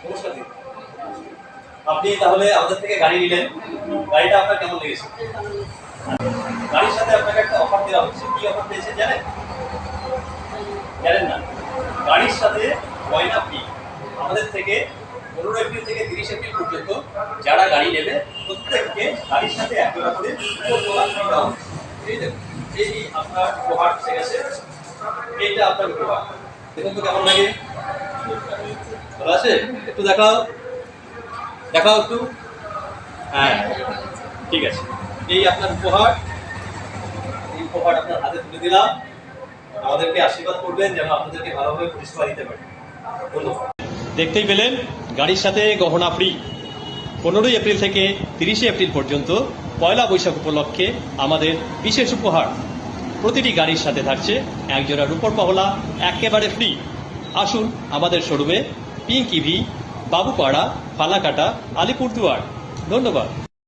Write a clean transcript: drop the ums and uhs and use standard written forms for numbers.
নমস্কার দিদি। আপনি তাহলে আমাদের থেকে গাড়ি নিলেন, গাড়িটা আপনার কেমন লেগেছে? গাড়ির সাথে আপনাকে একটা অফার দেওয়া হচ্ছে। কি অফার দিয়েছে জানেন? জানেন না? গাড়ির সাথে গয়না ফ্রি। আমাদের থেকে 15 এপ্রিল থেকে 30 এপ্রিল পর্যন্ত যারা গাড়ি নেবে প্রত্যেককে গাড়ির সাথে এক জোড়া করে উপহার ফ্রি দেওয়া হচ্ছে। এই দেখুন, এই আপনার উপহার এসে গেছে। এইটা আপনার উপহার। দেখুন তো কেমন লাগে? ভালো আছে? একটু দেখাও, দেখাও একটু। হ্যাঁ, ঠিক আছে। এই আপনার উপহার, এই উপহার আপনার হাতে তুলে দিলাম। আমাদেরকে আশীর্বাদ করবেন যেন আপনাদেরকে ভালোভাবে পরিষেবা দিতে পারি। ধন্যবাদ। দেখতেই পেলেন, গাড়ির সাথে গহনা ফ্রি। 15 এপ্রিল থেকে 30 এপ্রিল পর্যন্ত পয়লা বৈশাখ উপলক্ষে আমাদের বিশেষ উপহার। প্রতিটি গাড়ির সাথে থাকছে একজোড়া রূপোর পহলা একেবারে ফ্রি। আসুন আমাদের শোরুমে, পিঙ্ক ইভি, বাবুপাড়া, ফালাকাটা, আলিপুরদুয়ার। ধন্যবাদ।